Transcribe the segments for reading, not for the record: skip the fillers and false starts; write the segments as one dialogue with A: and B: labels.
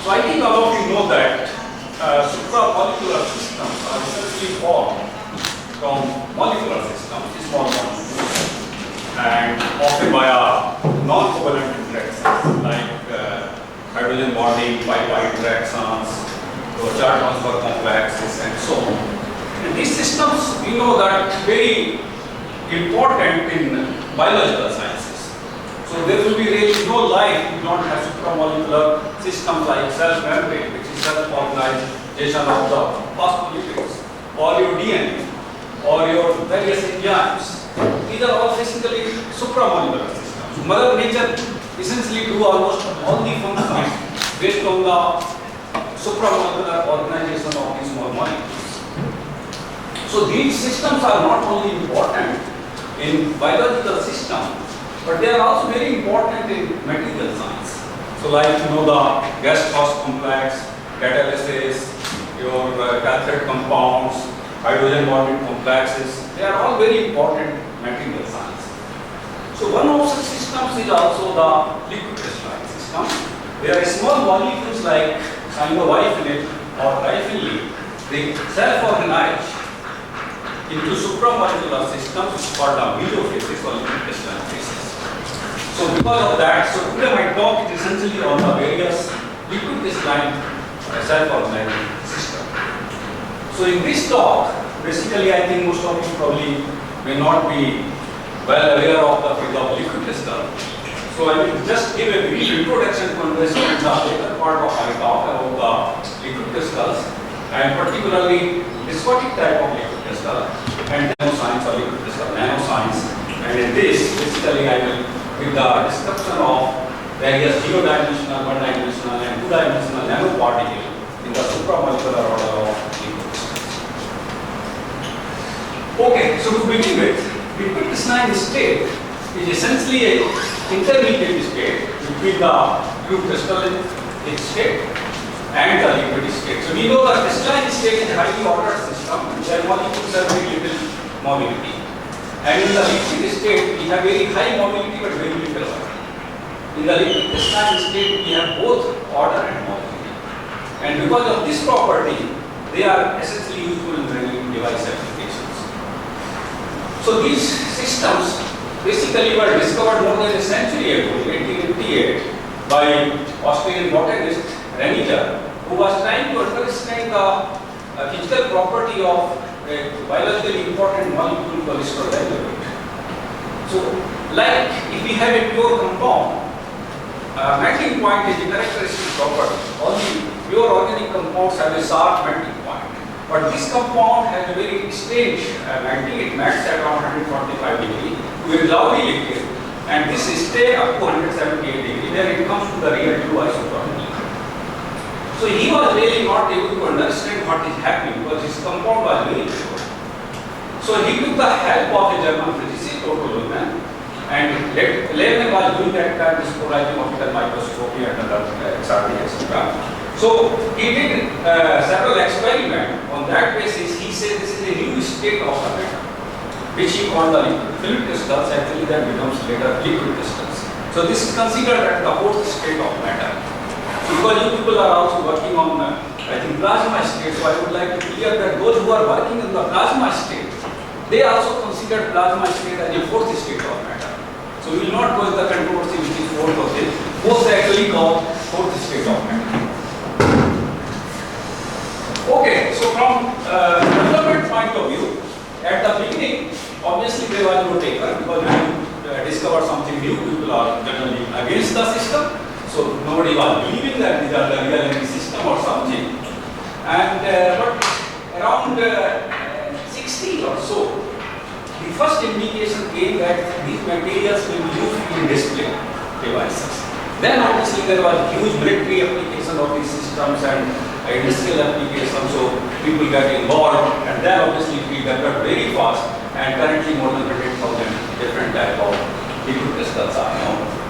A: So I think all of you know that supramolecular systems are essentially formed from molecular systems, small molecules, and often via non-covalent interactions like hydrogen bonding, pi-pi interactions, charge transfer complexes, and so on. And these systems, we know that very important in biological sciences. So there will be really no life if you don't have supramolecular systems like cell membrane, which is self-organization of the phospholipids, or your DNA, or your various enzymes. These are all basically supramolecular systems. Mother Nature essentially do almost all the functions based on the supramolecular organization of these small molecules. So these systems are not only important in biological systems, but they are also very important in material science. So like the gas-phosphate complex, catalysis, your cathode compounds, hydrogen bonding complexes, they are all very important material science. So one of such systems is also the liquid crystalline system. There are small molecules like cyanoviolate or triphenylate. They self-organize into supramolecular systems called the mesophases or liquid crystalline phases. So because of that, so today my talk is essentially on the various liquid crystalline self-organizing system. So in this talk, basically I think most of you probably may not be well aware of the field of liquid crystal. So I will just give a brief introduction to understand the later part of my talk about the liquid crystals, and particularly viscotic type of liquid crystal and nanoscience or liquid crystal nanoscience. And in this, basically I will give the description of various zero-dimensional, one-dimensional and two-dimensional nanoparticles in the supramolecular order of liquid crystals. Okay, so to begin with, liquid crystalline state is essentially a intermediate state between the liquid crystalline state and the liquid state. So we know the crystalline state is a highly ordered system, where molecules have very little mobility. And in the liquid state, we have very high mobility but very little order. In the liquid crystalline state, we have both order and mobility. And because of this property, they are essentially useful in many device applications. So these systems basically were discovered more than a century ago, in 1858, by Australian botanist Renninger, who was trying to understand the physical property of a biologically important molecule cholesterol derivative. So, like if we have a pure compound, melting point is a characteristic property. All the pure organic compounds have a sharp melting point. But this compound has a very strange melting. It melts at around 145 degrees to a cloudy liquid, and this stays up to 178 degrees. Then it comes to the real true isotopic liquid. So he was really not able to understand what is happening because his compound was very pure. So he took the help of a German physicist, Otto Lehmann, and Lehmann was doing that time this polarizing optical microscopy and other XRD, etc. So he did several experiments. On that basis, he said this is a new state of the matter, which he called the fluid crystals. Actually, that becomes later liquid crystals. So this is considered as the fourth state of matter. Because you people are also working on, I think, plasma state, so I would like to clear that those who are working in the plasma state, they also consider plasma state as a fourth state of matter. So we will not go into the controversy which is fourth or fifth. Most actually call fourth state of matter. Okay, so from development point of view, at the beginning, obviously there was no taker because when you discover something new, people are generally against the system. So nobody was believing that these are the real energy system or something. And but around 60 or so, the first indication came that these materials will be used in display devices. Then obviously there was huge military application of these systems and industrial applications, so people got involved, and then obviously we developed very fast, and currently more than 100,000 different type of liquid crystals are known.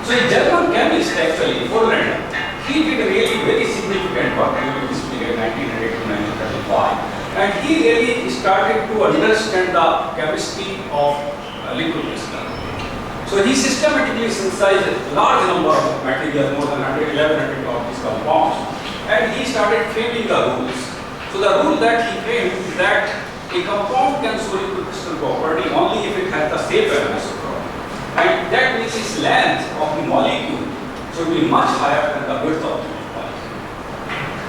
A: So a German chemist actually, Forlander, he did a really very significant work during this period, 1900 to 1935, and he really started to understand the chemistry of liquid crystal. So he systematically synthesized a large number of materials, more than 1100 of these compounds, and he started framing the rules. So the rule that he framed is that a compound can show equidistant property only if it has the shape and isotropic. And that means its length of the molecule should be much higher than the width of the molecule.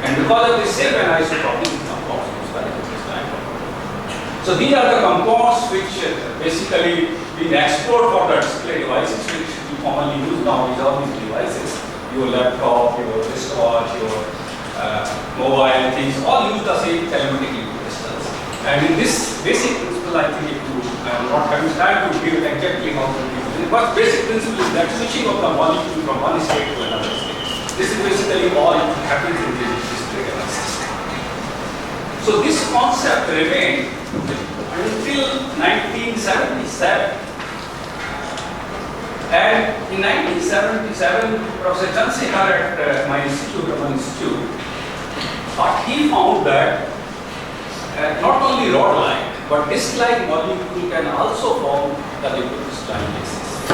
A: And because of this shape and isotropic, these compounds use the equidistant property. So these are the compounds which basically been explored for the display devices which we commonly use now with all these devices. Your laptop, your wristwatch, your mobile things, all use the same telemetric crystals. And in this basic principle, I think if you not having time to give exactly how to use it, but basic principle is that switching of the molecule from one state to another state. This is basically all it happens in this display devices. So this concept remained until 1977. And in 1977, Professor Chandrasekhar at my institute, he found that not only rod-like, but disc-like molecule can also form the liquid crystalline basis,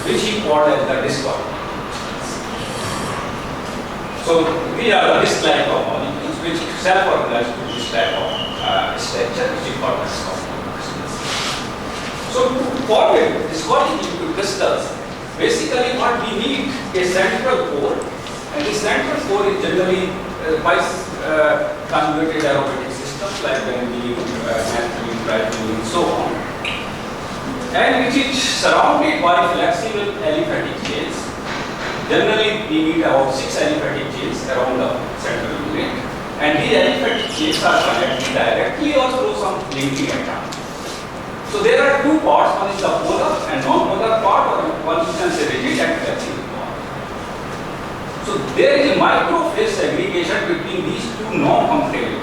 A: which he called as the disc organelles. So these are the disc-like molecules which self-organize to this type of structure, which he called as crystals. So to form viscotic liquid crystals, basically what we need a central core, and the central core is generally twice conjugated aromatic systems like benzene, naphthalene, tritoluene, and so on, and which is surrounded by flexible aliphatic chains. Generally we need about 6 aliphatic chains around the central unit, and these aliphatic chains are connected directly or through some linking atom. So there are two parts, one is the polar and non-polar part, or one you can say rigid and flexible part. So there is a microphase segregation between these two non-comparable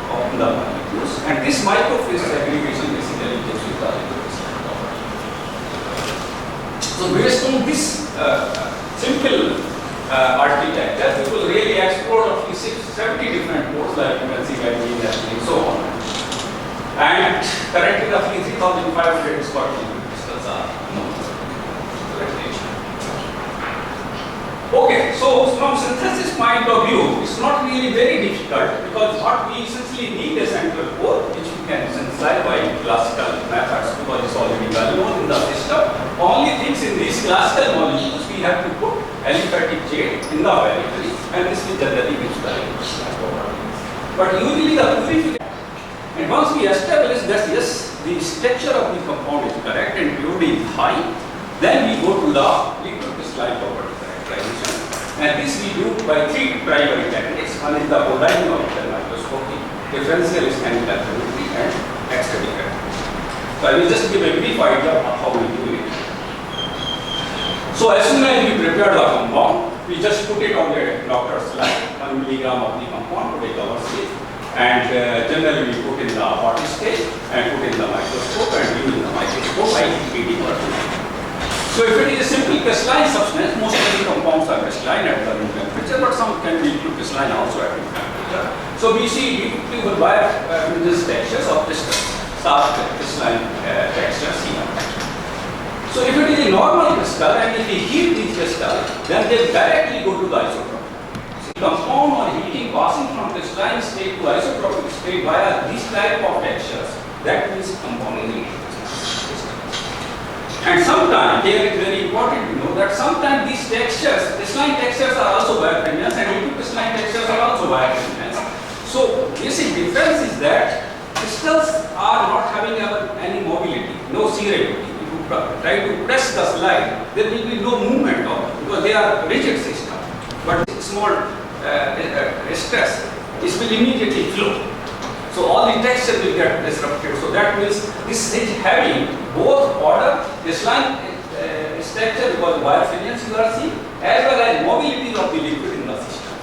A: of the molecules, and this microphase segregation basically gives you the equidistant property. So based on this simple architecture, we will really explore roughly 70 different modes like you can see benzene, naphthalene, and so on. And currently roughly 3,500 viscotic liquid crystals are known. Okay, so from synthesis point of view, it's not really very difficult because what we essentially need a central core which we can synthesize by classical methods because it's already well known in the system. Only things in these classical molecules we have to put aliphatic chain in the periphery, and this will generally give the equidistant properties. But usually the purification, and once we establish that yes, the structure of the compound is correct and purity is high, then we go to the liquid crystalline property characterization. And this we do by 3 primary techniques. One is the Guwahati-IN microscopy, differential scanning calorimetry, and X-ray calorimetry. So I will just give a brief idea of how we do it. So as soon as we prepare the compound, we just put it on the doctor's slide, 1 milligram of the compound to take our slip. And generally we put in the hot stage and put in the microscope and view in the microscope by heating or heating. So if it is a simple crystalline substance, most of the compounds are crystalline at the room temperature, but some can be crystalline also at room temperature. So we see beautiful these textures of crystals, soft crystalline textures here. So if it is a normal crystal and if we heat these crystals, then they directly go to the isotope. Compound or heating passing from crystalline state to isotropic state via these type of textures, that means compound is heating. And sometimes, here it is very important to know that sometimes these textures, crystalline textures are also biophilians and liquid crystalline textures are also biophilians. So basic difference is that crystals are not having any mobility, no serity. If you try to press the slide, there will be no movement of it because they are rigid system. But small stress, this will immediately flow. So all the texture will get disrupted. So that means this is having both order, crystalline structure because biophilians you are seeing, as well as mobility of the liquid in the system.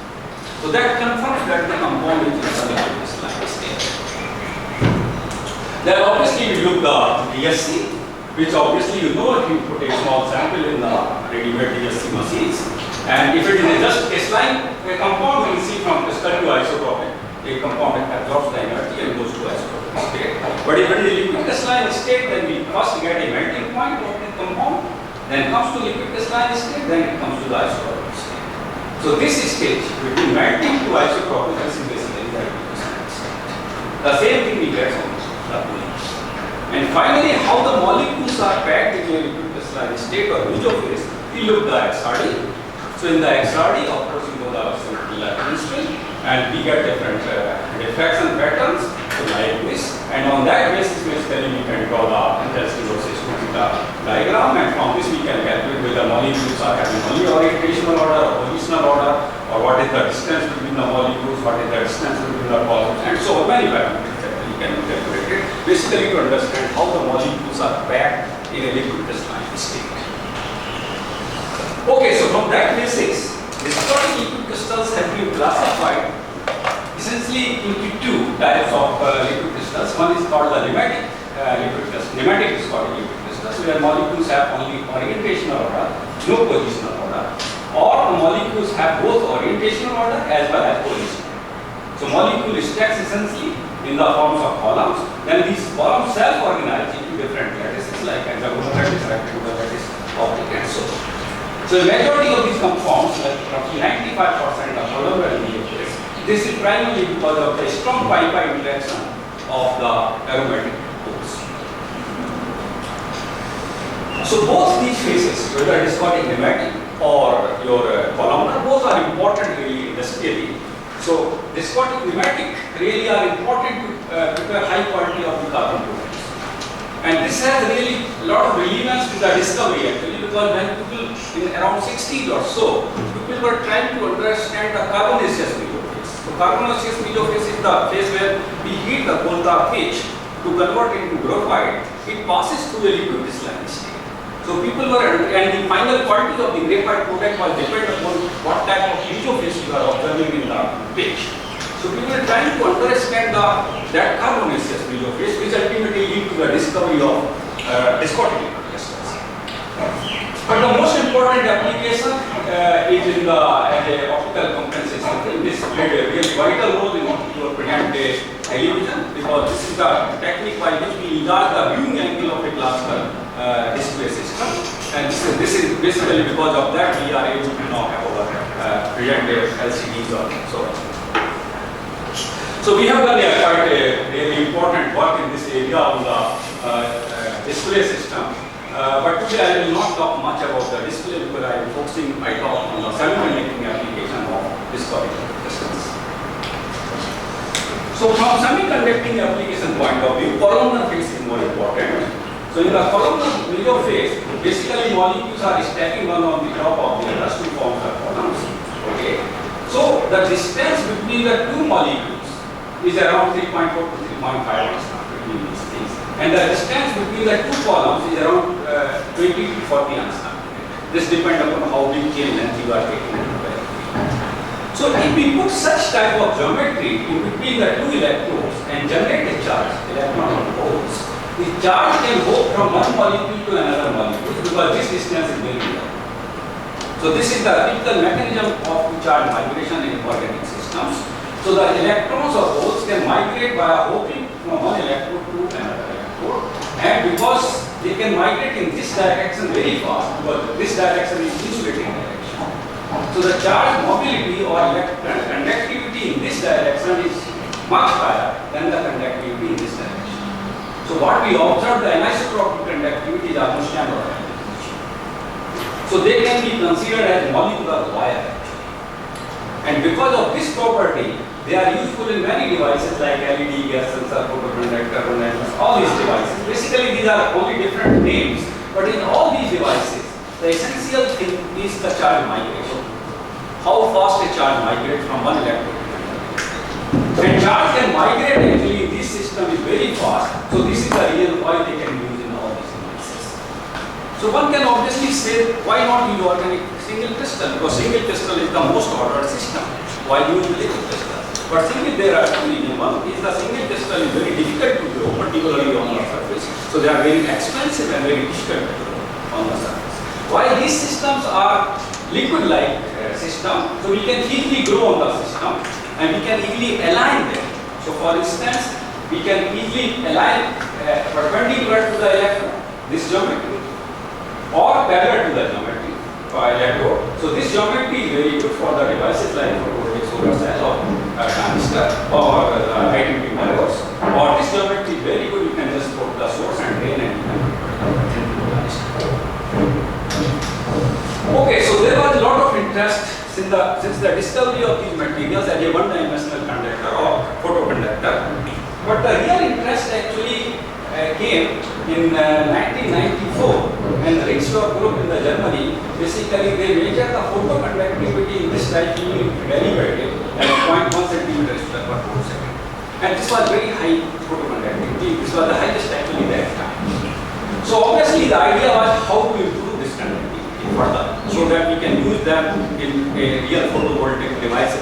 A: So that confirms that the compound is in the crystalline state. Then obviously we look the DSC, which obviously you know if you put a small sample in the ready-made DSC machines. And if it is just crystalline, a compound will see from crystal to isotopic. A compound absorbs the energy and goes to isotopic state. But if it is liquid crystalline state, then we first get a melting point of the compound, then comes to liquid crystalline state, then it comes to the isotopic state. So this stage between melting to isopropylene is basically the liquid crystalline state. The same thing we get from the cooling. And finally, how the molecules are packed in a liquid crystalline state or phase, we look at the XRD. So in the XRD, of course, we know the principle, and we get different diffraction patterns like this. And on that basis, basically, we can draw the intensity versus the diagram, and from this we can calculate whether molecules are having only orientational order or positional order, or what is the distance between the molecules, what is the distance between the columns, and so many parameters that we can calculate. Basically, to understand how the molecules are packed in a liquid crystalline state. Okay, so from that basis, viscosity liquid crystals have been classified essentially into two types of liquid crystals. One is called the nematic liquid crystal, nematic viscosity liquid crystals, where molecules have only orientational order, no positional order, or the molecules have both orientational order as well as positional. So molecule stacks essentially in the forms of columns. Then these columns self-organize into different lattices like hexagonal lattice, rectangular lattice, optic, and so on. So the majority of these compounds, like roughly 95% are polymer nucleus. This is primarily because of the strong pi-pi interaction of the aromatic groups. So both these phases, whether it is called nematic or your columnar, both are important really industrially. So viscotic nematic really are important to prepare high quality of the carbon products. And this has really a lot of relevance to the discovery actually, because when people in around 60s or so, people were trying to understand the carbonaceous mesophase. So carbonaceous mesophase is the phase where we heat the coal tar pitch to convert into graphite. It passes through a liquid crystalline state. So people were, and the final quality of the graphite product was dependent upon what type of mesophase you are observing in the pitch. So people are trying to understand that carbonaceous mesophase, which ultimately lead to the discovery of viscotic liquid crystals. But the most important application is in the optical compensation. This played a really vital role in your present day television, because this is the technique by which we enlarge the viewing angle of a classical display system. And this is basically because of that we are able to now have our present day LCDs or so on. So we have done quite a really important work in this area on the display system. But today I will not talk much about the display, because I am focusing my talk on the semiconducting application of viscotic crystals. So from semiconducting application point of view, columnar phase is more important. So in the columnar mesophase, basically molecules are stacking one on the top of the other to form the columns. Okay. So the distance between the two molecules is around 3.4 to 3.5 angstrom between these things. And the distance between the two columns is around 20 to 40 angstrom. This depends upon how big chain length you are taking into account. So if we put such type of geometry in between the two electrodes and generate a charge, electron on holes, the charge can go from one molecule to another molecule, because this distance is very low. So this is the typical mechanism of charge migration in organic systems. So the electrons or holes can migrate via hopping from one electrode to another electrode, and because they can migrate in this direction very fast, because this direction is insulating direction. So the charge mobility or conductivity in this direction is much higher than the conductivity in this direction. So what we observe, the anisotropic conductivity is almost 10 or 10. So they can be considered as molecular wire. And because of this property, they are useful in many devices like LED, gas sensor, photoconductor, all these devices. Basically, these are only different names, but in all these devices, the essential thing is the charge migration. How fast a charge migrates from one electrode to another. And charge can migrate actually in this system is very fast, so this is the reason why they can use in all these devices. So one can obviously say, why not use organic single crystal? Because single crystal is the most ordered system. Why use liquid crystal? But single, there are two reasons. One is the single crystal is very difficult to grow, particularly on the surface. So they are very expensive and very difficult to grow on the surface. While these systems are liquid-like system, so we can easily grow on the system and we can easily align them. So for instance, we can easily align perpendicular to the electron, this geometry, or parallel to the geometry, electrode. So this geometry is very good for the devices like photovoltaic solar cell or transistor or high-temperature mirrors. Or this geometry is very good. You can just put the source and drain and you can put it into the transistor. Okay, so there was a lot of interest since the discovery of these materials as a one-dimensional conductor or photoconductor. But the real interest actually came in 1994 when the Richter group in the Germany, basically they measured the photoconductivity in this type of derivative at 0.1 centimeters per second. And this was very high photoconductivity. This was the highest actually that time. So obviously the idea was how to improve this conductivity further so that we can use them in a real photovoltaic device,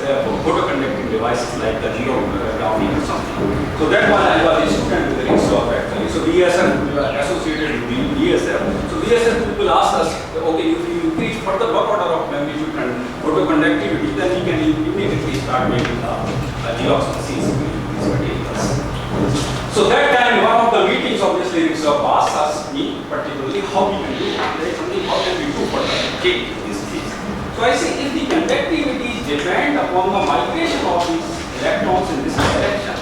A: photoconducting devices like the zero gravity or something. So that was I was a student with the Richter actually. So BSF associated with BSF. So BSF people asked us, okay, if you increase further work order of magnitude and photoconductivity, then we can immediately start making the Geox machines with these materials. So that time, one of the meetings obviously Richter asked me particularly how we can do it. How can we do for the change in this case? So I say if the conductivity depend upon the migration of these electrons in this direction.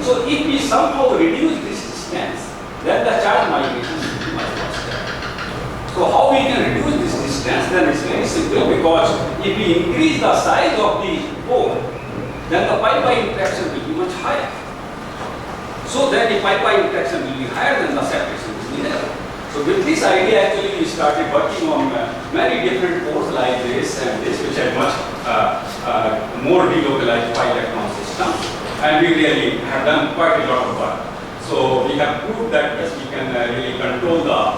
A: So if we somehow reduce this distance, then the charge migration will be much faster. So how we can reduce this distance? Then it's very simple, because if we increase the size of the pore, then the pi-pi interaction will be much higher. So that the pi-pi interaction will be higher than the separation will be narrow. So with this idea actually we started working on many different pores like this and this, which are much more delocalized pi electron systems, and we really have done quite a lot of work. So we have proved that yes, we can really control the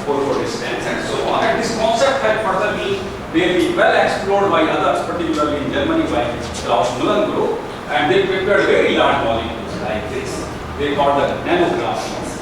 A: pore distance and so on. And this concept had further been really well explored by others, particularly in Germany by the group, and they prepared very large molecules like this. They call the nanographenes.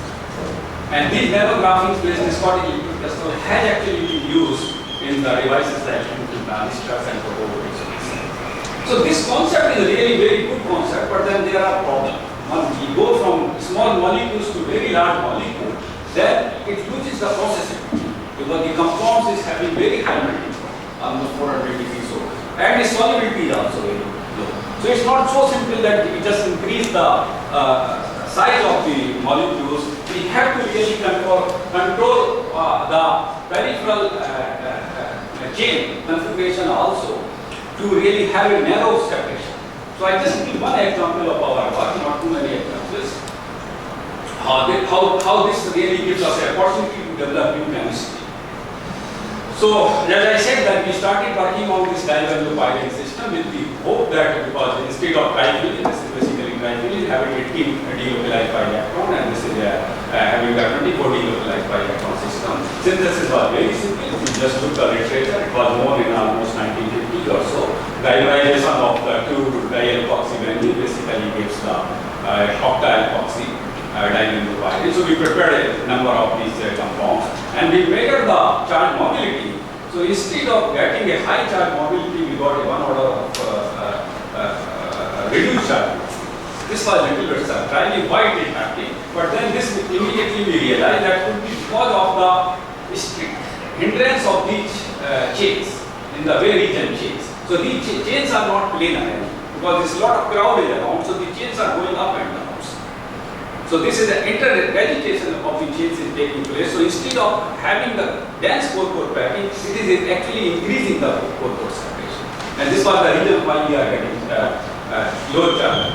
A: And these nanographenes based viscosity crystal has actually been used in the devices like transistors and photovoltaics. So this concept is a really very good concept, but then there are problems. When we go from small molecules to very large molecules, then it loses the processability because the compounds is having very high melting on the 400 degrees so, and the solubility is also very low. So it's not so simple that we just increase the size of the molecules. We have to really control the peripheral chain configuration also to really have a narrow separation. So I just give one example of our work, not too many examples. How this really gives us an opportunity to develop new chemistry. So as I said that we started working on this divalent filing system with the hope that because instead of trifilling, this is basically trifilling, having 18 delocalized pi electron, and this is having a 24 delocalized pi electron system. Synthesis was very simple. We just took the literature. It was known in almost 1950 or so. Dimerization of the two di-alkoxy benzene basically gives the octa-alkoxy divalent. So we prepared a number of these compounds, and we measured the charge mobility. So instead of getting a high charge mobility, we got a one order of reduced charge. This was a little bit surprising why it is happening, but then this immediately we realized that could be because of the strict hindrance of these chains in the way region chains. So these chains are not planar because there's a lot of crowd around, so the chains are going up and down. So this is the intervegetation of the chains is taking place. So instead of having the dense core packing, it is actually increasing the core separation. And this was the reason why we are getting low charge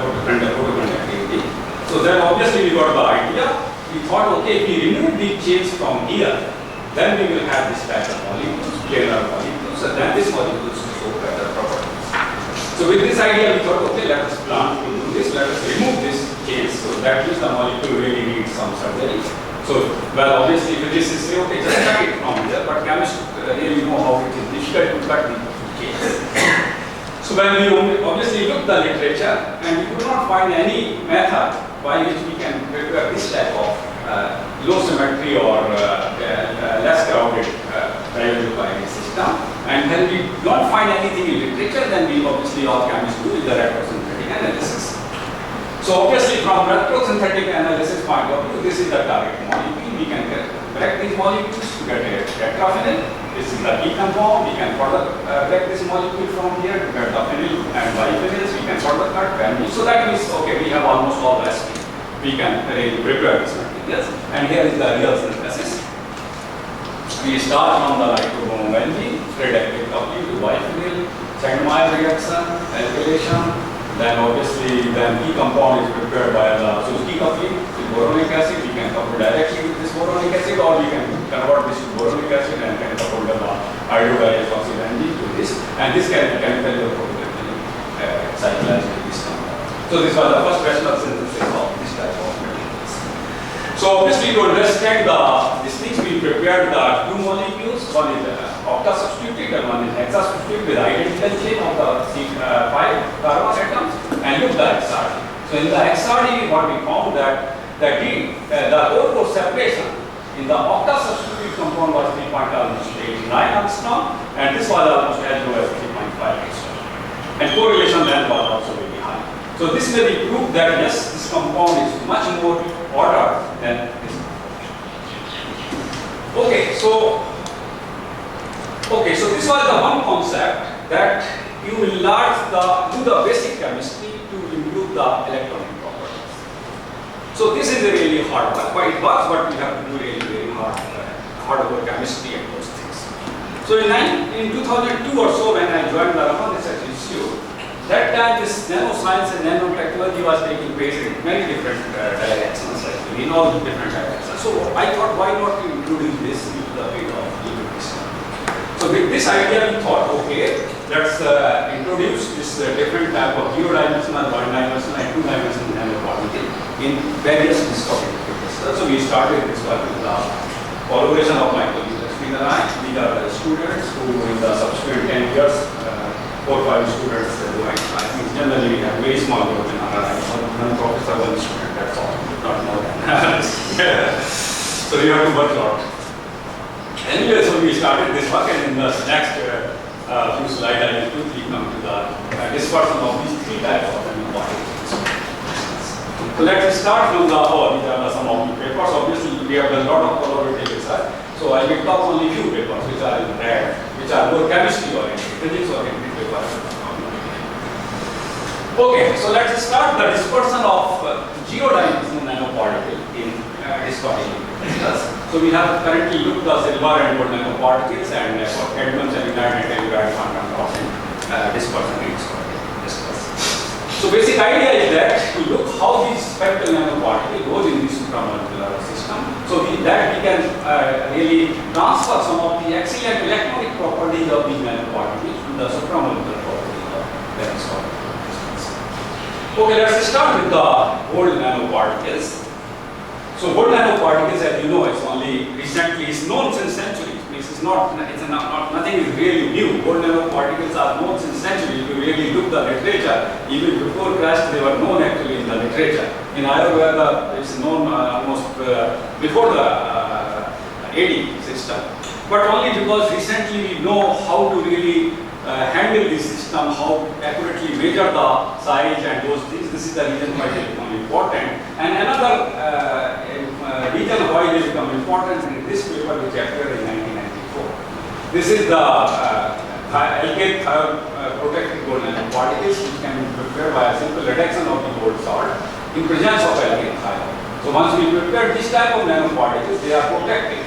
A: photoconductivity. So then obviously we got the idea. We thought, okay, if we remove these chains from here, then we will have this type of molecules, planar molecules, and then this molecules will show better properties. So with this idea, we thought, okay, let us plan to do this, let us remove this chains. So that means the molecule really needs some surgery. So, well, obviously physicists say, okay, just cut it from here, but chemists really know how it is difficult to cut the chains. So when we obviously looked the literature, and we could not find any method by which we can prepare this type of low symmetry or less crowded divalent system. And when we don't find anything in literature, then we obviously all chemists do is the retrosynthetic analysis. So obviously from retrosynthetic analysis point of view, this is the target molecule. We can break these molecules to get a tetraphenyl. This is the key compound. We can further break this molecule from here to get the phenyl and biphenyls. We can further cut vanillin. So that means, okay, we have almost all the recipe. We can really prepare this materials. And here is the real synthesis. We start from the nitrobromine vanillin, reductive coupling to biphenyl, Sandmeyer reaction, alkylation. Then obviously, then key compound is prepared by the key coupling with boronic acid. We can couple directly with this boronic acid, or we can convert this to boronic acid and can couple the iodide-ethoxyvanillin to this. And this can be chemically or chemically cyclized with this compound. So this was the first rational synthesis of this type of materials. So obviously, to understand these things, we prepared the two molecules. One is octa-substituted and one is hexa-substituted with identical chain of the C5 carbon atoms, and look the XRD. So in the XRD, what we found that the core separation in the octa-substituted compound was 3.89 angstrom, and this was almost as low as 3.5 angstrom. And correlation then was also very high. So this may be proof that yes, this compound is much more ordered than this. Okay, so this was the one concept that you will do the basic chemistry to improve the electronic properties. So this is a really hard work. But it works, but we have to do really very hard chemistry and those things. So in 2002 or so, when I joined the Raman Research Institute, that time this nanoscience and nanotechnology was taking place in many different directions, actually, in all different directions. So I thought, why not including this into the field of liquid crystal? So with this idea, we thought, okay, let's introduce this different type of zero-dimensional, one-dimensional, and two-dimensional nanoparticle in various viscosity crystals. So we started this work with the collaboration of my colleagues, These are the students who, in the subsequent 10 years, 4 or 5 students joined. I think generally we have very small group in our one professor, one student, that's all, not more than that. So you have to work a lot. Anyway, so we started this work, and in the next few slides, I will quickly come to the discussion of these three types of nanoparticles. So let's start from these are some of the papers. Obviously, we have done a lot of collaborative research. So I will talk only few papers which are in red, which are more chemistry oriented, physics oriented papers. Okay, so let's start the dispersion of geodimensional nanoparticle in viscosity crystals. So we have currently looked at silver and gold nanoparticles and cadmium, selenide, and telluride quantum dots in dispersion in viscosity crystals. So basic idea is that to look how these spectral nanoparticle goes in the supramolecular system. So that we can really transfer some of the excellent electronic properties of these nanoparticles to the supramolecular properties of the viscosity crystals. Okay, let's start with the gold nanoparticles. So gold nanoparticles, as you know, it's only recently, it's known since centuries. It's nothing is really new. Gold nanoparticles are known since centuries. If you really look the literature, even before Christ, they were known actually in the literature. In Ayurveda, it's known almost before the AD system. But only because recently we know how to really handle this system, how accurately measure the size and those things. This is the reason why they become important. And another reason why they become important in this paper which appeared in 1994. This is the alkane protected gold nanoparticles which can be prepared by a simple reduction of the gold salt in presence of alkane thiol. So once we prepare this type of nanoparticles, they are protected.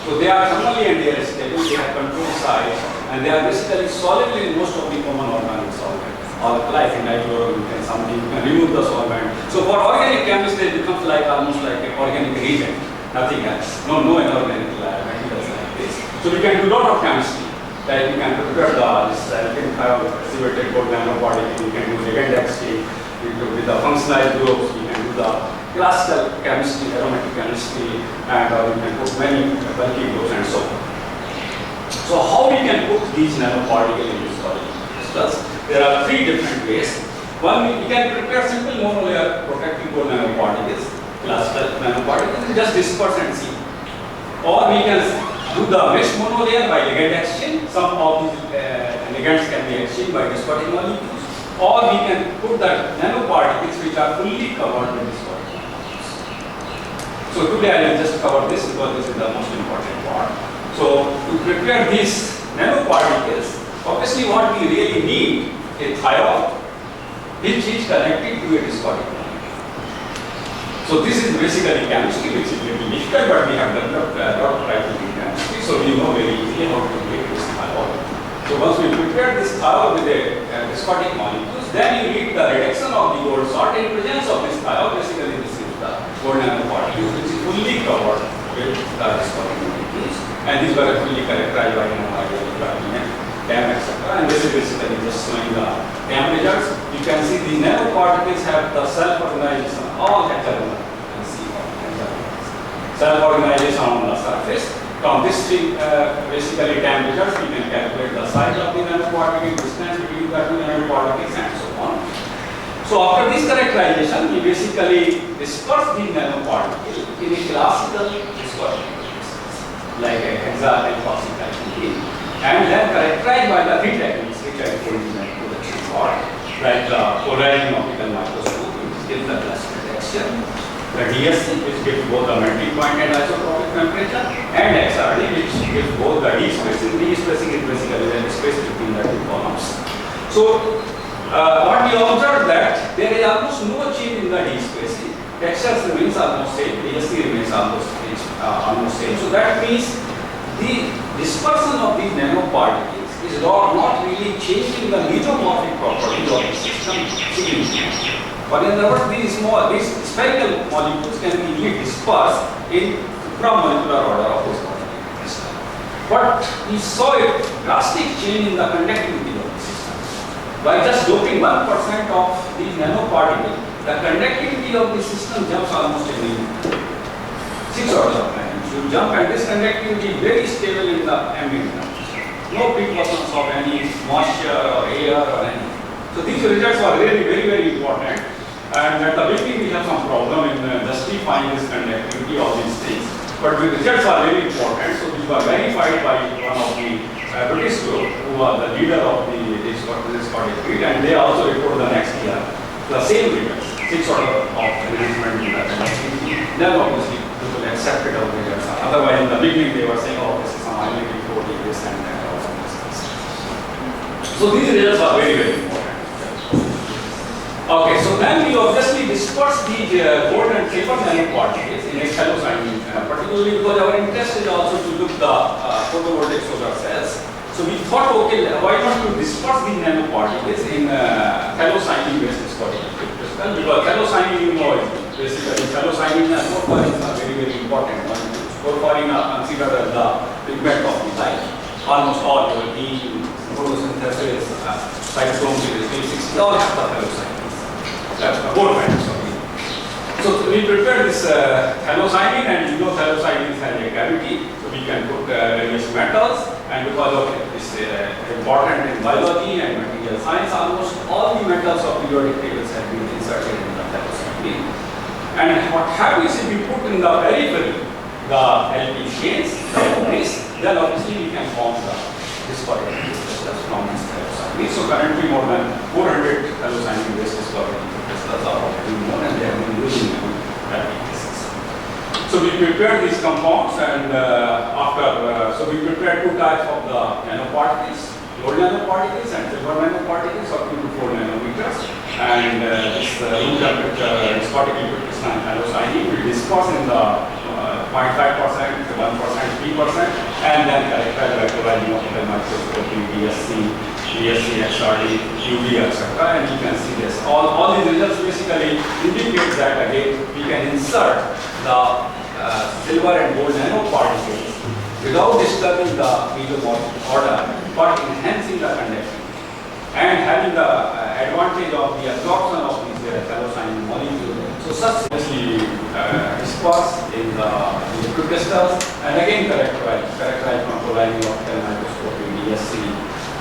A: So they are thermally and they are stable, they have controlled size, and they are basically soluble in most of the common organic solvents. Or like in nitrochlorine, something you can remove the solvent. So for organic chemistry, it becomes like almost like an organic reagent, nothing else. No inorganic materials like this. So we can do a lot of chemistry. Like we can prepare this alkane activated gold nanoparticle. We can do ligand exchange with the functionalized groups. We can do the classical chemistry, aromatic chemistry, and we can put many bulky groups and so on. So how we can put these nanoparticles in this crystals? There are 3 different ways. One, we can prepare simple monolayer protective gold nanoparticles, classical nanoparticles, and just disperse and see. Or we can do the mesh monolayer by ligand exchange. Some of these ligands can be exchanged by dispersion molecules. Or we can put the nanoparticles which are fully covered with dispersion molecules. So today I will just cover this because this is the most important part. So to prepare these nanoparticles, obviously what we really need a thiol which is connected to a discotic molecule. So this is basically chemistry, which is a little difficult, but we have developed a lot of practical chemistry, so we know very easily how to make this thiol. So once we prepare this thiol with a discotic molecules, then you need the reduction of the gold salt. In presence of this thiol, basically this is the gold nanoparticles, which is fully covered with the discotic molecules, and these were fully characterized by TAM, etc. And this is basically just showing the TAM results. You can see the nanoparticles have the self-organization all hexagonal. You can see self-organization on the surface. From this basically TAM results, we can calculate the size of the nanoparticle, distance between the two nanoparticles, and so on. So after this characterization, we basically disperse the nanoparticle in a classical dispersion, like a hexadenylphosphate, and then characterized by the three techniques which I told you in the introduction part, like the polarizing optical microscope, which gives the cluster texture, the DSC, which gives both the melting point and isotropic temperature, and XRD, which gives both the D-spacing. D-spacing is basically the space between the two columns. So what we observed that there is almost no change in the D-spacing. Texture remains almost same, DSC remains almost same. So that means the dispersion of these nanoparticles is not really changing the mesomorphic properties of the system significantly. But in other words, these spherical molecules can be easily dispersed in supramolecular order of this particle. But we saw a drastic change in the conductivity of the system. By just doping 1% of these nanoparticles, the conductivity of the system jumps almost immediately. 6 orders of magnitude. You jump, and this conductivity is very stable in the ambient temperature. No precursors of any moisture or air or anything. So these results are really very important. And at the beginning we have some problem in justifying this conductivity of these things. But the results are very important. So these were verified by one of the British group who was the leader of this Scottish grid, and they also reported the next year the same results, 6 orders of enhancement in the conductivity. Then obviously people accepted our results. Otherwise in the beginning they were saying, oh, this is some highly reporting this and that. So these results are very important. Okay, so then we obviously disperse these gold and silver nanoparticles in hexalocyanine, particularly because our interest is also to look the photovoltaic solar cells. So we thought, okay, why not to disperse these nanoparticles in hexalocyanine-based discotic crystal? Because hexalocyanine, you know, basically hexalocyanine and porphyrin are very important molecules. Porphyrin are considered as the pigment of the light. Almost all your heme, photosynthesis, cytochrome, P60, all have the hexalocyanine. So we prepare this hexalocyanine, and you know hexalocyanine has a cavity, so we can put various metals, and because of this important in biology and material science, almost all the metals of periodic tables have been inserted in the hexalocyanine. And what happens if we put in the periphery the LP chains, then obviously we can form the discotic crystals from this hexalocyanine. So currently more than 400 hexalocyanine-based discotic crystals are already known, and they have been used in practices. So we prepared these compounds, and so we prepared 2 types of the nanoparticles, gold nanoparticles and silver nanoparticles of 2 to 4 nanometers. And this room temperature discotic liquid crystalline hexalocyanine will disperse in the 0.5%, 1%, 3%, and then characterized by polarizing optical microscopy, DSC, XRD, UV, etc. And you can see this. All these results basically indicate that again we can insert the silver and gold nanoparticles without disturbing the mesomorphic order, but enhancing the conductivity and having the advantage of the absorption of these hexalocyanine molecules. So such dispersed in the liquid crystals, and again characterized from polarizing optical microscopy, DSC,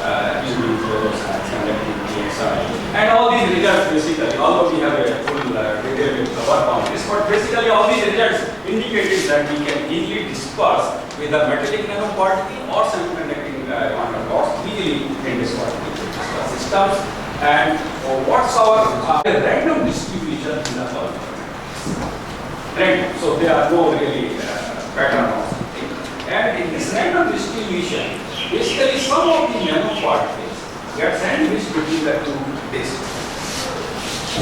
A: UV fluorescence, conductivity, XRD. And all these results basically, although we have a full detail to work on this, but basically all these results indicated that we can easily disperse with a metallic nanoparticle or semiconducting quantum dots easily in discotic systems. And what's our random distribution in the solid random. So there are no really pattern or something. And in this random distribution, basically some of the nanoparticles get sandwiched between the two disks.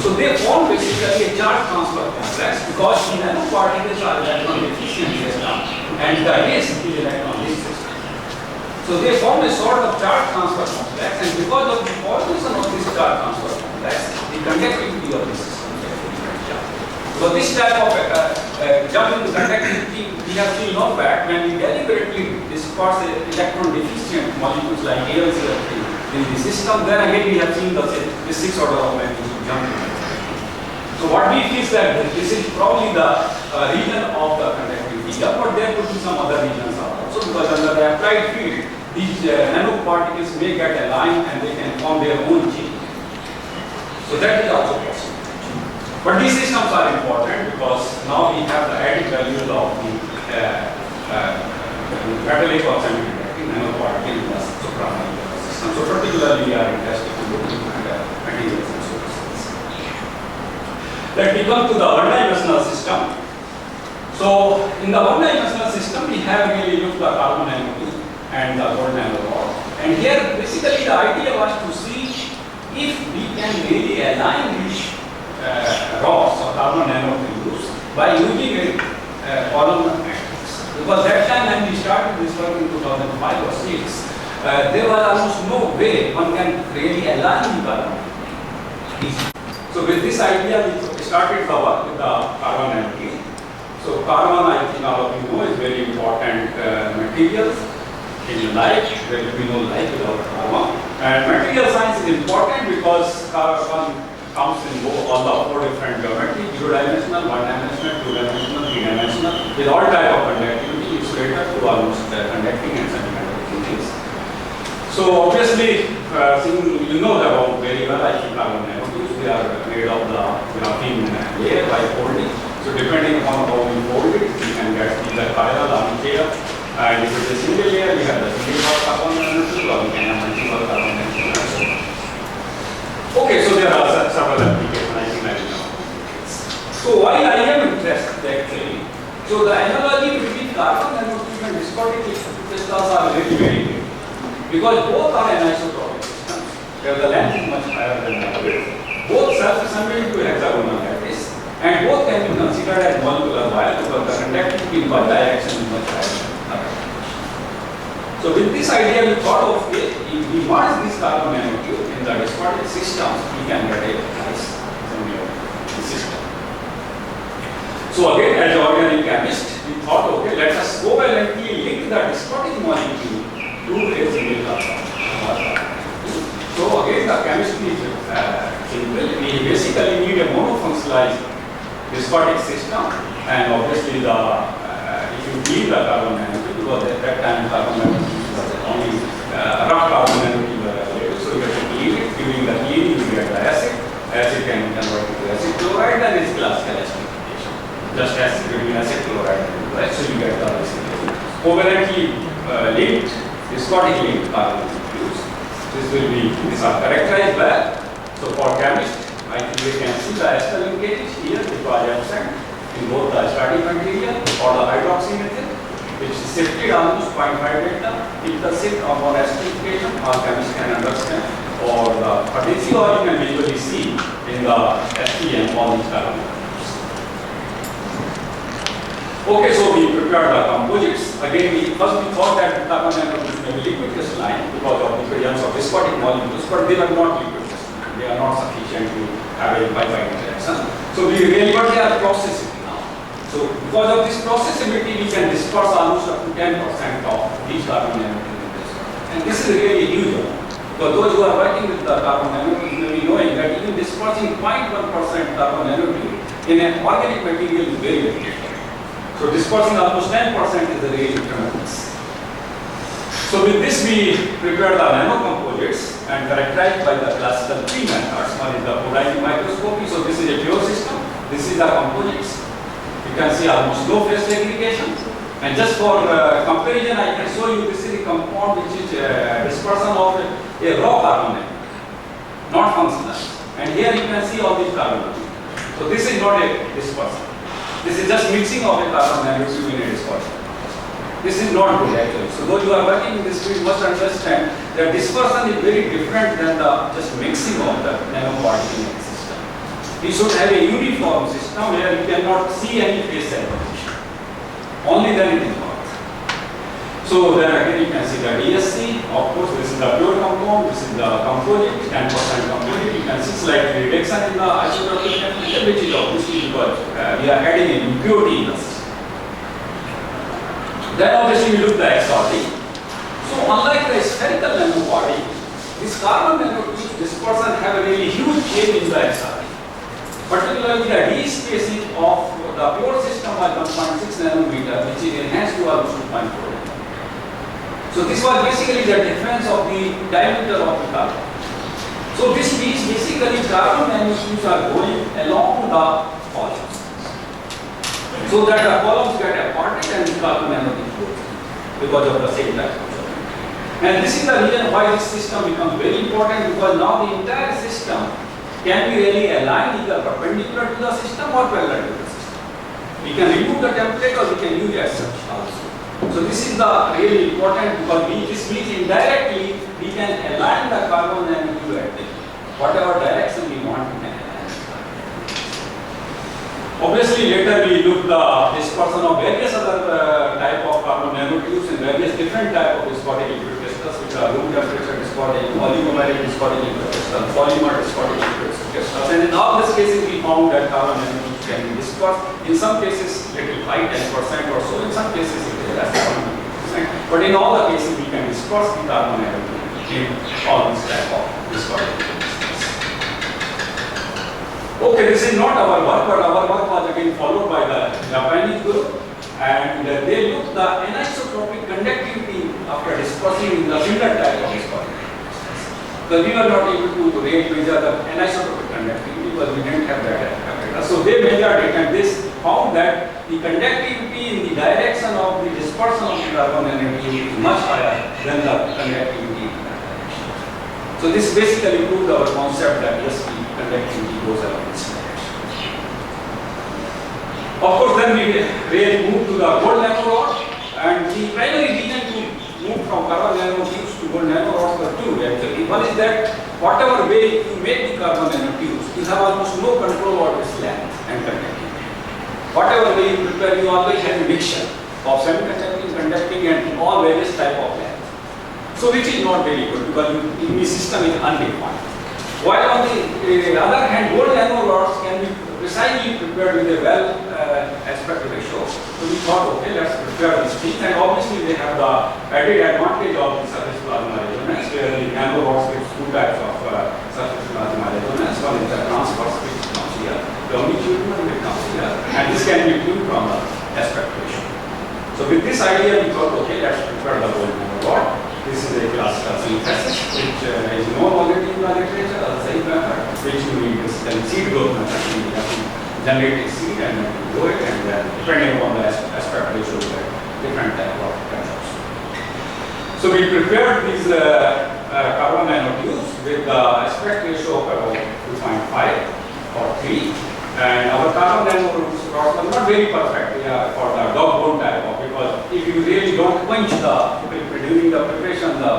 A: So they form basically a charge transfer complex because the nanoparticles are electron deficient system and the disk is electron rich system. So they form a sort of charge transfer complex, and because of the formation of this charge transfer complex, the conductivity of the system is very jump. So this type of jump in the conductivity we have seen no fact when we deliberately disperse electron deficient molecules like AlCl3 in the system, then again we have seen the 6th order of magnitude jump. So what we feel is that this is probably the region of the conductivity, but there could be some other regions also, because under the applied field, these nanoparticles may get aligned and they can form their own chain. So that is also possible. But these systems are important because now we have the added values of the catalytic or semiconducting nanoparticle in the supramolecular system. So particularly we are interested in looking at materials and sources. Let me come to the one-dimensional system. So in the one-dimensional system, we have really looked at carbon nanotube and the gold nanorods. And here, basically, the idea was to see if we can really align these rods or carbon nanotubes by using a columnar matrix. Because that time when we started this work in 2005 or 6, there was almost no way one can really align the carbon. So with this idea, we started the work with the carbon nanotube. So carbon, I think all of you know, is very important material in life. There will be no life without carbon. And material science is important because carbon comes in all the 4 different geometry: 0-dimensional, 1-dimensional, 2-dimensional, 3-dimensional, with all type of conductivity, insulator to almost conducting and semiconducting things. So obviously, you know about very well, I think carbon nanotubes, they are made of the graphene layer by folding. So depending upon how we fold it, we can get either chiral or layer. And if it is a single layer, we have the single carbon nanotube, or we can have multiple carbon nanotubes. Okay, so there are several applications, I think I know. So why I am interested actually? So the analogy between carbon nanotube and viscotic crystals are very, very big. Because both are anisotropic systems, where the length is much higher than the width. Both self-assemble into hexagonal lattice, and both can be considered as molecular wire because the conductivity in one direction is much higher than the other. So with this idea, we thought of it, if we merge this carbon nanotube in the viscotic systems, we can get a nice system. So again, as organic chemist, we thought, okay, let us covalently link the viscotic molecule to a single carbon. So again, the chemistry is simple. We basically need a monofunctionalized viscotic system, and obviously if you clean the carbon nanotube, because at that time carbon nanotube was only rough carbon nanotube available, so you have to clean it. During the cleaning, you get the acid. Acid can be converted to acid chloride, and it's classical acidification. Just acid between acid chloride and chloride, so you get the acidification. Covalently linked, viscotic linked carbon nanotubes. These are characterized by. So for chemists, I think we can see the ester linkages here, which was absent in both the starting material or the hydroxy method, which is shifted almost 0.5 delta. Typical shift or more esterification, all chemists can understand. Or the potency, or you can visually see in the STM all these carbon nanotubes. Okay, so we prepared the composites. Again, first we thought that the carbon nanotubes may be liquid crystalline because of the presence of viscotic molecules, but they were not liquid crystalline. They are not sufficient to have a pi-pi interaction. So we really, but they are processing now. So because of this processability, we can disperse almost up to 10% of these carbon nanotubes. And this is really huge amount. Because those who are working with the carbon nanotubes may be knowing that even dispersing 0.1% carbon nanotube in an organic material is very, very difficult. So dispersing almost 10% is a really tremendous. So with this we prepared the nanocomposites and characterized by the classical 3 methods. One is the polarizing microscopy. So this is a pure system. This is the composites. You can see almost no phase segregation. And just for comparison, I can show you this is a compound which is dispersion of a raw carbon atom, not functional. And here you can see all these carbon atoms. So this is not a dispersion. This is just mixing of a carbon nanotube in a dispersion. This is not good actually. So those who are working in this field must understand that dispersion is very different than the just mixing of the nanoparticle in the system. You should have a uniform system where you cannot see any phase separation. Only then it is work. So then again you can see the DSC. Of course, this is the pure compound. This is the composite, 10% composite. You can see slight reduction in the isotopic temperature, which is obviously because we are adding an impurity in the system. Then obviously we look at the XRD. So unlike the spherical nanoparticle, this carbon nanotube dispersion have a really huge change in the XRD. Particularly the de-spacing of the pure system by 1.6 nanometer, which is enhanced to almost 2.4. So this was basically the difference of the diameter of the carbon. So this means basically carbon nanotubes are going along the columns, so that the columns get aparted and the carbon nanotube goes because of the same type of joint. And this is the reason why this system becomes very important, because now the entire system can be really aligned either perpendicular to the system or parallel to the system. We can remove the template or we can use as such also. So this is the really important, because this means indirectly we can align the carbon nanotube at whatever direction we want, we can align. Obviously later we look the dispersion of various other type of carbon nanotubes and various different type of viscotic liquid crystals, which are room temperature viscotic, oligomeric viscotic liquid crystals, polymer viscotic liquid crystals, and in all these cases we found that carbon nanotubes can be dispersed. In some cases little high, 10% or so, in some cases it is less than 1%, but in all the cases we can disperse the carbon nanotube in all these type of viscotic liquid crystals. Okay, this is not our work, but our work was again followed by the Japanese group, and they looked the anisotropic conductivity after dispersing in the similar type of viscotic crystals. Because we were not able to really measure the anisotropic conductivity because we didn't have that data. So they measured it and they found that the conductivity in the direction of the dispersion of the carbon nanotube is much higher than the conductivity in that direction. So this basically proved our concept that yes, the conductivity goes along this direction. Of course, then we really moved to the gold nanorod, and the primary reason to move from carbon nanotubes to gold nanorods were two actually. One is that whatever way you make the carbon nanotubes, you have almost no control over its length and conductivity. Whatever way you prepare, you always have a mixture of semiconducting, conducting, and all various type of length. So which is not very good because the system is undefined. While on the other hand, gold nanorods can be precisely prepared with a well aspect ratio. So we thought, okay, let's prepare these things, and obviously they have the added advantage of the surface plasma resonance, where the nanorods gives two types of surface plasma resonance. One is the transverse, which comes here, longitudinal, which comes here, and this can be tuned from the aspect ratio. So with this idea, we thought, okay, let's prepare the gold nanorod. This is a classical synthesis, which is known already in the literature as the same method, which you need this seed growth method. You have to generate a seed and then grow it, and then depending on the aspect ratio, different type of methods. So we prepared these carbon nanotubes with the aspect ratio of about 2.5 or 3. And our carbon nanotubes were not very perfect for the dog bone type of, because if you really don't quench during the preparation the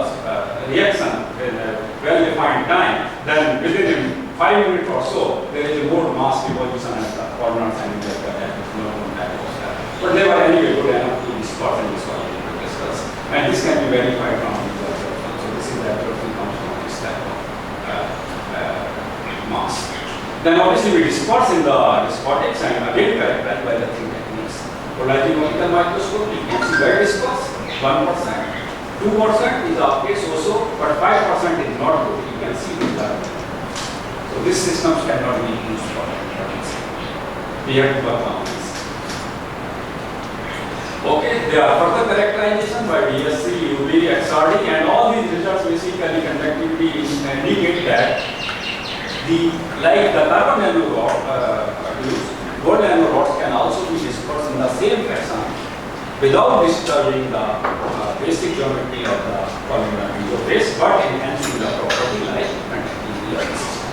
A: reaction in a well-defined time, then within 5 minutes or so there is a more mass deposition at the corners and the type of stuff. But they were anyway good enough to disperse and discuss, and this can be verified from the absorption. So this is the absorption comes from this type of mass. Then obviously we disperse in the viscotics and again characterized by the three techniques. Polarizing microscope, you can see where disperse, 1%. 2% is our case also, but 5% is not good. You can see with that. So these systems cannot be used for that. We have to work on this. Okay, there are further characterization by DSC, UV, XRD, and all these results basically conductivity indicate that like the carbon nanorod gold nanorods can also be dispersed in the same fashion without disturbing the basic geometry of the polymer interface, but enhancing the property like conductivity of the system.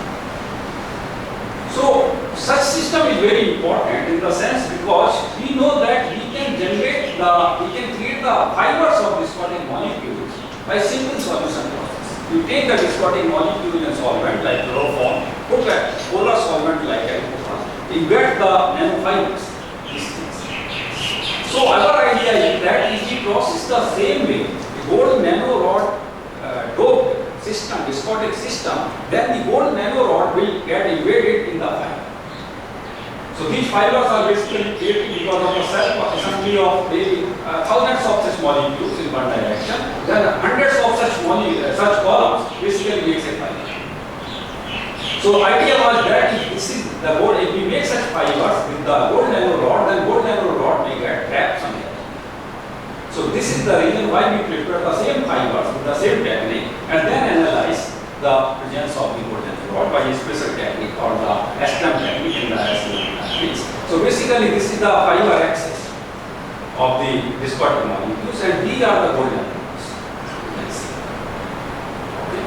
A: So such system is very important in the sense because because we know that we can create the fibers of viscotic molecules by simple solution process. You take the viscotic molecule in a solvent like chloroform, put a polar solvent like alcohol, you get the nanofibers. So our idea is that if we process the same way, the gold nanorod doped system, viscotic system, then the gold nanorod will get embedded in the fiber. So these fibers are basically created because of the self-assembly of thousands of such molecules in one direction. Then hundreds of such columns basically makes a fiber. So idea was that if this is the gold, if we make such fibers with the gold nanorod, then gold nanorod may get trapped somewhere. So this is the reason why we prepare the same fibers with the same technique and then analyze the presence of the gold nanorod by a special technique called the STEM technique in the matrix. So basically this is the fiber axis of the viscotic molecules and these are the gold nanorods. Okay.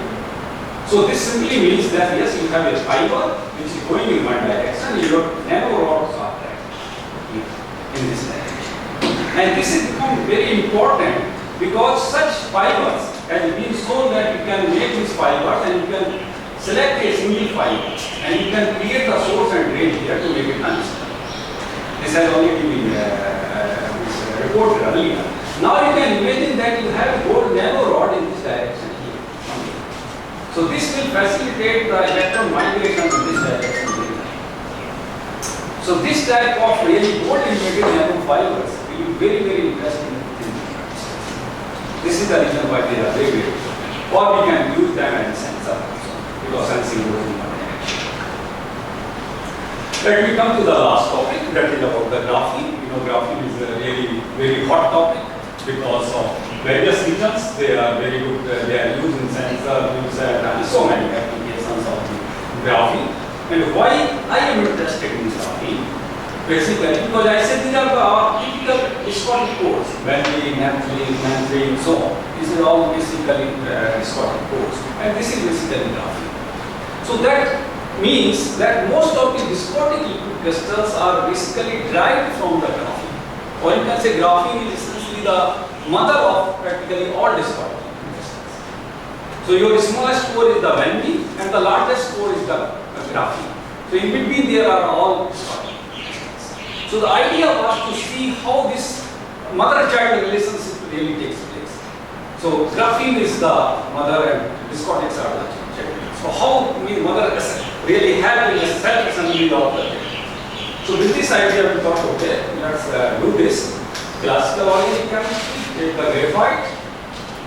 A: So this simply means that yes, you have a fiber which is going in one direction, your nanorods are there in this direction. And this has become very important because such fibers has been shown that you can make these fibers and you can select a single fiber and you can create the source and drain here to make it unstable. This has already been reported earlier. Now you can imagine that you have a gold nanorod in this direction here. So this will facilitate the electron migration in this direction. So this type of really gold embedded nanofibers will be very, very interesting. This is the reason why they are very, very important. Or we can use them as a sensor also, because sensing goes in one direction. Let me come to the last topic, that is about the graphene. You know, graphene is a really very hot topic because of various reasons. They are very good, they are used in sensor, and so many applications of the graphene. And why I am interested in graphene? Basically, because I said these are the typical viscotic codes, vanillin, naphthalene, so on. These are all basically viscotic codes, and this is basically graphene. So that means that most of the viscotic liquid crystals are basically derived from the graphene. Or you can say graphene is essentially the mother of practically all viscotic liquid crystals. So your smallest core is the vanillin, and the largest core is the graphene. So in between there are all viscotic. So the idea was to see how this mother-child relationship really takes place. So graphene is the mother and viscotics are the child. So how mother really help in the self-assembly of the child. So with this idea we thought, okay, let's do this. Classical organic chemistry, take the graphite,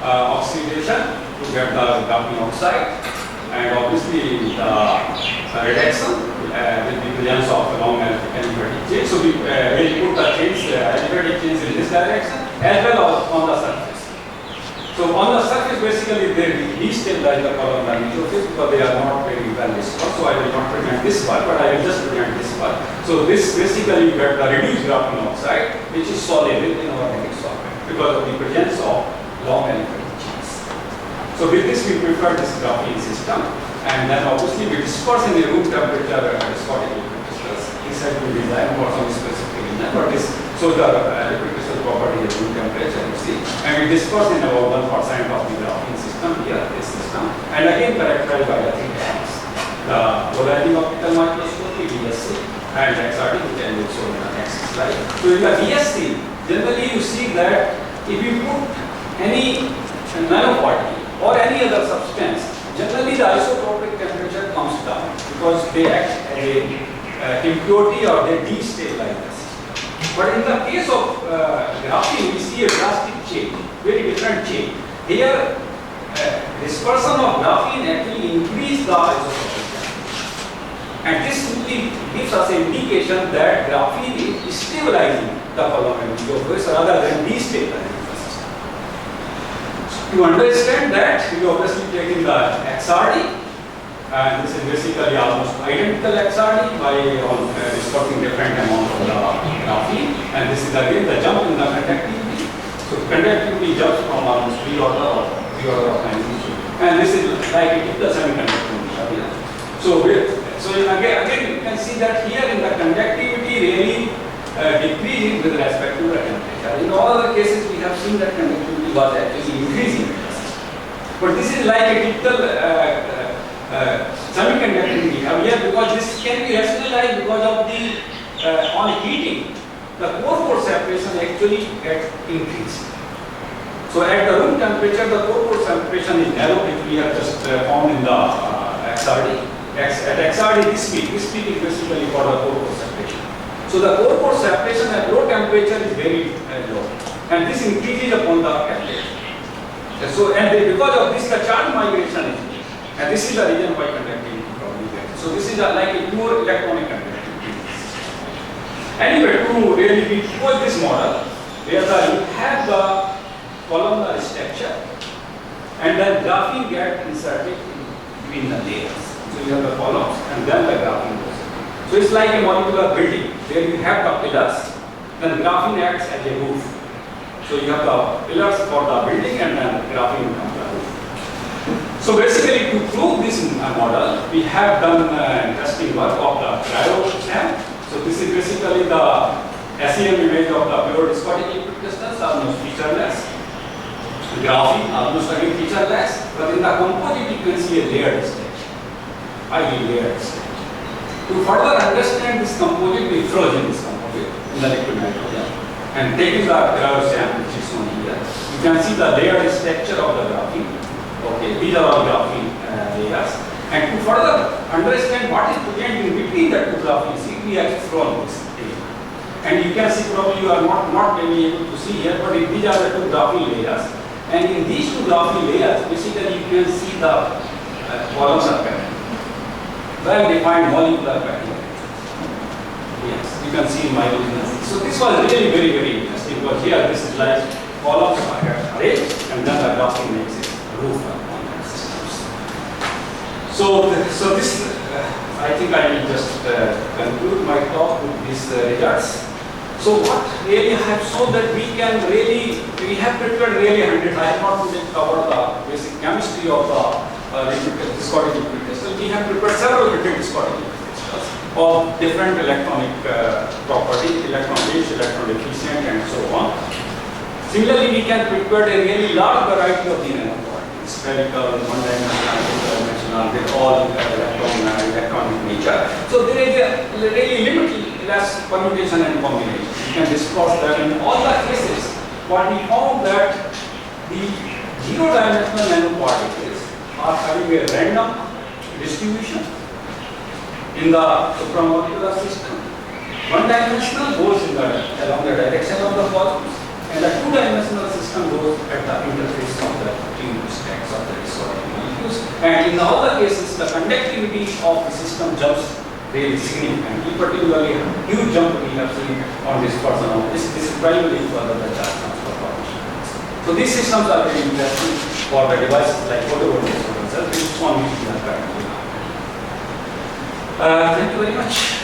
A: oxidation to get the graphene oxide, and obviously the reduction with the presence of long aliphatic chains. So we will put the chains, aliphatic chains in this direction as well as on the surface. So on the surface basically they destabilize the column and neutrophils because they are not very well dispersed. So I will not present this part, but I will just present this part. So this basically you get the reduced graphene oxide which is soluble in organic solvent because of the presence of long aliphatic chains. So with this we prefer this graphene system. And then obviously we disperse in the room temperature viscotic liquid crystals. This has been designed for some specific reason, but this so the liquid crystal property is room temperature, you see. And we disperse in about 1% of the graphene system here, this system. And again characterized by the three types. The polarizing optical microscopy, VSC, and XRD, which I will show in the next slide. So in the VSC, generally you see that if you put any nanoparticle or any other substance, generally the isotopic temperature comes down because they act as a impurity or they destabilize the system. But in the case of graphene, we see a drastic change, very different change. Here, dispersion of graphene actually increases the isotopic temperature. And this simply gives us an indication that graphene is stabilizing the column and nucleus rather than destabilizing. To understand that, you obviously take in the XRD, and this is basically almost identical XRD by dispersing different amount of the graphene, and this is again the jump in the conductivity. So conductivity jumps from almost 3 order of magnitude, and this is like it is the semiconductor material. So again you can see that here in the conductivity really decreasing with respect to the temperature. In all other cases, we have seen that conductivity was actually increasing. But this is like a typical semiconducting behavior, because this can be rationalized because of the on heating, the core separation actually gets increased. So at the room temperature, the core separation is narrow, which we have just found in the XRD. At XRD, this peak is basically for the core separation. So the core separation at low temperature is very low, and this increases upon the temperature. So because of this, the charge migration is weak, and this is the reason why conductivity probably varies. So this is like a pure electronic conductivity. Anyway, to really propose this model, where you have the columnar structure, and then graphene gets inserted between the layers. So you have the columns, and then the graphene goes. So it's like a molecular building, where you have the pillars, then graphene acts as a roof. So you have the pillars for the building, and then graphene comes the roof. So basically, to prove this model, we have done interesting work of the cryo-SEM. So this is basically the SEM image of the pure discotic liquid crystals, almost featureless. Graphene, almost again featureless. But in the composite, you can see a layered state, highly layered state. To further understand this composite, we frozen this composite in the liquid nitrogen. And taking the cryo-SEM, which is shown here, you can see the layered structure of the graphene. Okay, these are all graphene layers. And to further understand what is present in between the two graphene sheets, we have thrown this thing. And you can see, probably you are not really able to see here, but these are the two graphene layers. And in these two graphene layers, basically you can see the columnar pattern, well-defined molecular pattern. Yes, you can see in my business. So this was really very interesting, because here this is like columns are arranged, and then the graphene makes it roof on the systems. So this, I think I will just conclude my talk with these results. So what really I have shown that we have prepared really 100. I have not today covered the basic chemistry of the discotic liquid crystal. We have prepared several different discotic liquid crystals of different electronic properties, electron rich, electron deficient, and so on. Similarly, we can prepare a really large variety of the nanoparticles, spherical, one-dimensional, two-dimensional, with all electronic nature. So there is a really limitless permutation and combination. You can discuss that in all the cases. What we found that the zero-dimensional nanoparticles are having a random distribution in the supramolecular system. One-dimensional goes along the direction of the columns, and the two-dimensional system goes at the interface of the two stacks of the discotic molecules. And in all the cases, the conductivity of the system jumps really significantly, particularly a huge jump we have seen on this person. This is primarily for the charge transfer formation. So these systems are very interesting for the devices like photovoltaic cells, which is one which we have practically. Thank you very much.